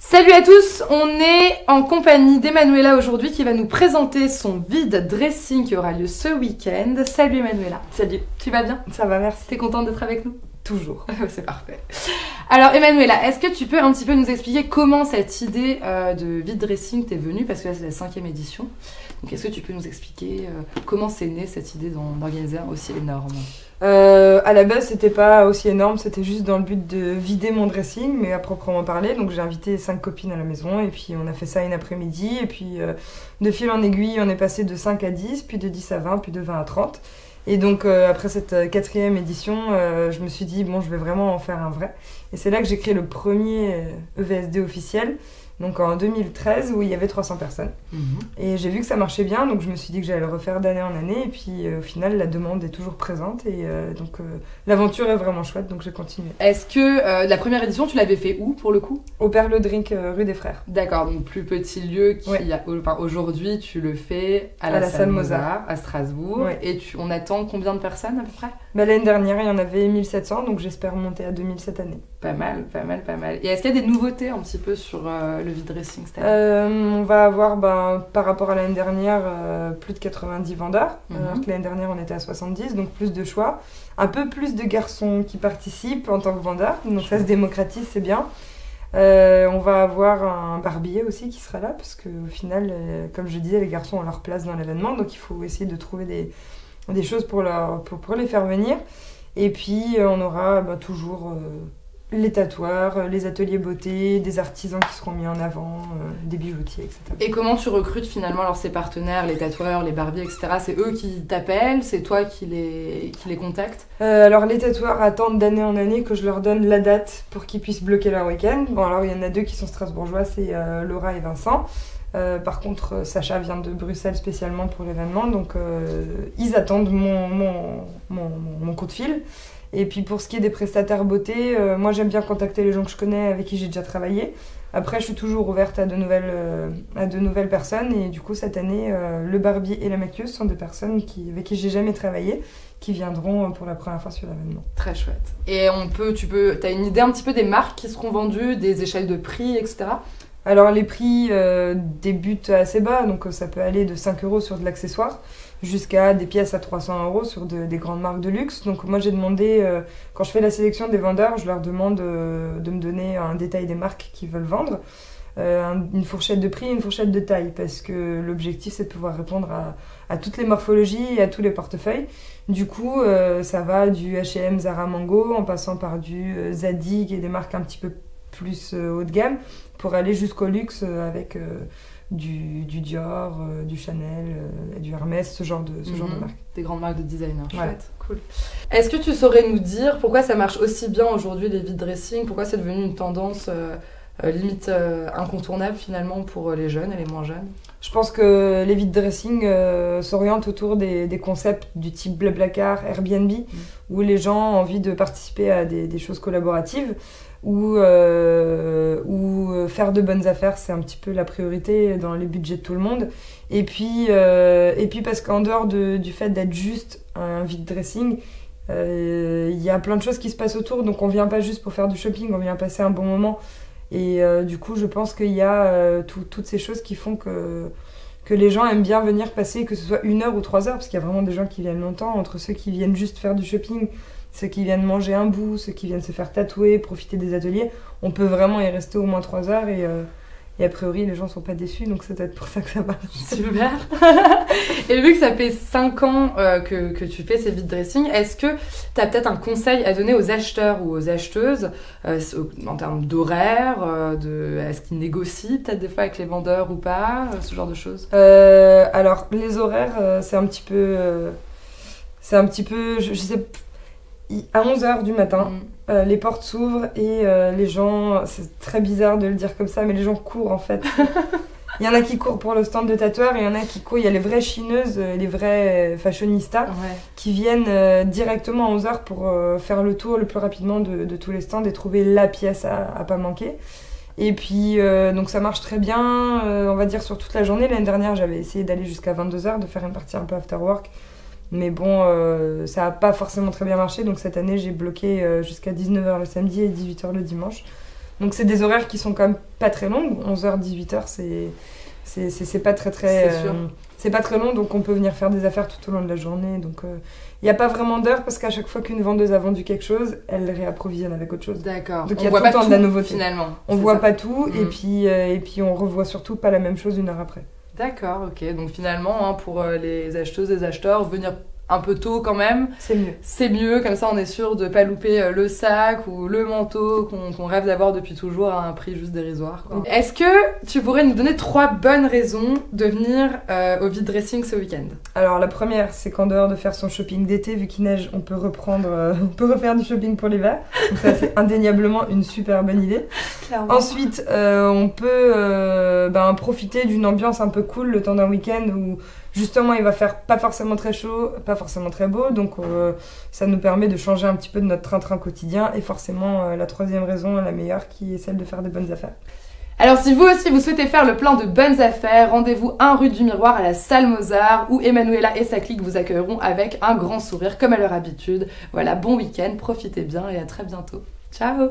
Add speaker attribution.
Speaker 1: Salut à tous, on est en compagnie d'Emanuela aujourd'hui qui va nous présenter son vide dressing qui aura lieu ce week-end. Salut Emanuela.
Speaker 2: Salut.
Speaker 1: Tu vas bien?
Speaker 2: Ça va, merci.
Speaker 1: T'es contente d'être avec nous?
Speaker 2: Toujours.
Speaker 1: C'est parfait. Alors Emanuela, est-ce que tu peux un petit peu nous expliquer comment cette idée de vide dressing t'est venue? Parce que là c'est la 5e édition. Donc est-ce que tu peux nous expliquer comment c'est né cette idée d'organiser un aussi énorme?
Speaker 2: À la base, c'était pas aussi énorme, c'était juste dans le but de vider mon dressing, mais à proprement parler. Donc j'ai invité 5 copines à la maison et puis on a fait ça une après-midi. Et puis de fil en aiguille, on est passé de 5 à 10, puis de 10 à 20, puis de 20 à 30. Et donc après cette 4e édition, je me suis dit, bon, je vais vraiment en faire un vrai. Et c'est là que j'ai créé le premier EVSD officiel. Donc en 2013, où il y avait 300 personnes. Et j'ai vu que ça marchait bien, donc je me suis dit que j'allais le refaire d'année en année. Et puis au final, la demande est toujours présente. Et donc l'aventure est vraiment chouette, donc j'ai continué.
Speaker 1: Est-ce que la première édition, tu l'avais fait où pour le coup?
Speaker 2: Au Perle Drink, rue des Frères.
Speaker 1: D'accord, donc plus petit lieu qui
Speaker 2: Ouais.
Speaker 1: aujourd'hui tu le fais à la salle Mozart à Strasbourg.
Speaker 2: Ouais.
Speaker 1: Et on attend combien de personnes à peu près?
Speaker 2: L'année dernière, il y en avait 1700, donc j'espère monter à 2000 cette année.
Speaker 1: Pas mal, pas mal, pas mal. Et est-ce qu'il y a des nouveautés un petit peu sur le vide dressing cette année?
Speaker 2: On va avoir, par rapport à l'année dernière, plus de 90 vendeurs. Alors que l'année dernière, on était à 70, donc plus de choix. Un peu plus de garçons qui participent en tant que vendeurs, donc ça se démocratise, c'est bien. On va avoir un barbier aussi qui sera là, parce qu'au final, comme je disais, les garçons ont leur place dans l'événement, donc il faut essayer de trouver des choses pour les faire venir. Et puis, on aura toujours les tatoueurs, les ateliers beauté, des artisans qui seront mis en avant, des bijoutiers, etc.
Speaker 1: Et comment tu recrutes finalement alors ces partenaires, les tatoueurs, les barbiers, etc. C'est eux qui t'appellent, c'est toi qui les contactes?
Speaker 2: Alors les tatoueurs attendent d'année en année que je leur donne la date pour qu'ils puissent bloquer leur week-end. Bon, alors il y en a 2 qui sont strasbourgeois, c'est Laura et Vincent. Par contre, Sacha vient de Bruxelles spécialement pour l'événement, donc ils attendent mon coup de fil. Et puis pour ce qui est des prestataires beauté, moi j'aime bien contacter les gens que je connais, avec qui j'ai déjà travaillé. Après, je suis toujours ouverte à de nouvelles personnes. Et du coup, cette année, le barbier et la maquilleuse sont des personnes avec qui j'ai jamais travaillé, qui viendront pour la première fois sur l'événement.
Speaker 1: Très chouette. Et t'as une idée un petit peu des marques qui seront vendues, des échelles de prix, etc.
Speaker 2: Alors les prix débutent assez bas, donc ça peut aller de 5 € sur de l'accessoire jusqu'à des pièces à 300 € sur des grandes marques de luxe. Donc moi j'ai demandé, quand je fais la sélection des vendeurs, je leur demande de me donner un détail des marques qu'ils veulent vendre, une fourchette de prix et une fourchette de taille, parce que l'objectif c'est de pouvoir répondre à toutes les morphologies et à tous les portefeuilles. Du coup ça va du H&M, Zara, Mango, en passant par du Zadig et des marques un petit peu plus haut de gamme, pour aller jusqu'au luxe avec du Dior, du Chanel, du Hermès, ce genre de marque.
Speaker 1: Des grandes marques de designer,
Speaker 2: Ouais.
Speaker 1: chouette, cool. Est-ce que tu saurais nous dire pourquoi ça marche aussi bien aujourd'hui les vide dressing? Pourquoi c'est devenu une tendance limite incontournable finalement pour les jeunes et les moins jeunes?
Speaker 2: Je pense que les vide dressing s'orientent autour des concepts du type Blablacar, Airbnb, où les gens ont envie de participer à des choses collaboratives, ou faire de bonnes affaires, c'est un petit peu la priorité dans les budgets de tout le monde. Et puis parce qu'en dehors du fait d'être juste un vide dressing, il y a plein de choses qui se passent autour, donc on vient pas juste pour faire du shopping, on vient passer un bon moment. Et du coup, je pense qu'il y a toutes ces choses qui font que les gens aiment bien venir passer, que ce soit 1 heure ou 3 heures, parce qu'il y a vraiment des gens qui viennent longtemps, entre ceux qui viennent juste faire du shopping, ceux qui viennent manger un bout, ceux qui viennent se faire tatouer, profiter des ateliers. On peut vraiment y rester au moins 3 heures et a priori les gens sont pas déçus, donc c'est peut-être pour ça que ça marche.
Speaker 1: Super. Et vu que ça fait 5 ans que tu fais ces vide dressing, est-ce que tu as peut-être un conseil à donner aux acheteurs ou aux acheteuses en termes d'horaire, est-ce qu'ils négocient peut-être des fois avec les vendeurs ou pas, ce genre de choses?
Speaker 2: Alors les horaires, c'est un petit peu, je sais, à 11h du matin, les portes s'ouvrent et les gens, c'est très bizarre de le dire comme ça, mais les gens courent en fait. Il y en a qui courent pour le stand de tatoueur, et il y en a qui courent, il y a les vraies chineuses, les vrais fashionistas, qui viennent directement à 11h pour faire le tour le plus rapidement de tous les stands et trouver la pièce à pas manquer. Et puis, donc ça marche très bien, on va dire sur toute la journée. L'année dernière, j'avais essayé d'aller jusqu'à 22h, de faire une partie un peu after work. Mais bon, ça n'a pas forcément très bien marché, donc cette année j'ai bloqué jusqu'à 19h le samedi et 18h le dimanche. Donc c'est des horaires qui sont quand même pas très longues. 11h, 18h, c'est pas très c'est pas très long, donc on peut venir faire des affaires tout au long de la journée. Donc il n'y a pas vraiment d'heure parce qu'à chaque fois qu'une vendeuse a vendu quelque chose, elle réapprovisionne avec autre chose.
Speaker 1: D'accord.
Speaker 2: Donc il y a tout le temps de la nouveauté.
Speaker 1: Finalement.
Speaker 2: On voit pas tout et puis on revoit surtout pas la même chose une heure après.
Speaker 1: D'accord, ok. Donc finalement, hein, pour les acheteuses et les acheteurs, venir un peu tôt quand même.
Speaker 2: C'est mieux.
Speaker 1: C'est mieux, comme ça on est sûr de pas louper le sac ou le manteau qu'on rêve d'avoir depuis toujours à un prix juste dérisoire, quoi. Est-ce que tu pourrais nous donner 3 bonnes raisons de venir au vide dressing ce week-end?
Speaker 2: Alors la première, c'est qu'en dehors de faire son shopping d'été, vu qu'il neige, on peut refaire du shopping pour l'hiver. Donc ça c'est indéniablement une super bonne idée.
Speaker 1: Clairement.
Speaker 2: Ensuite, on peut profiter d'une ambiance un peu cool le temps d'un week-end où justement il va faire pas forcément très chaud, pas forcément très beau, donc ça nous permet de changer un petit peu de notre train-train quotidien. Et forcément la troisième raison, la meilleure, qui est celle de faire de bonnes affaires.
Speaker 1: Alors si vous aussi vous souhaitez faire le plein de bonnes affaires, rendez-vous 1 rue du Miroir à la Salle Mozart où Emmanuela et sa clique vous accueilleront avec un grand sourire comme à leur habitude. Voilà, bon week-end, profitez bien et à très bientôt. Ciao!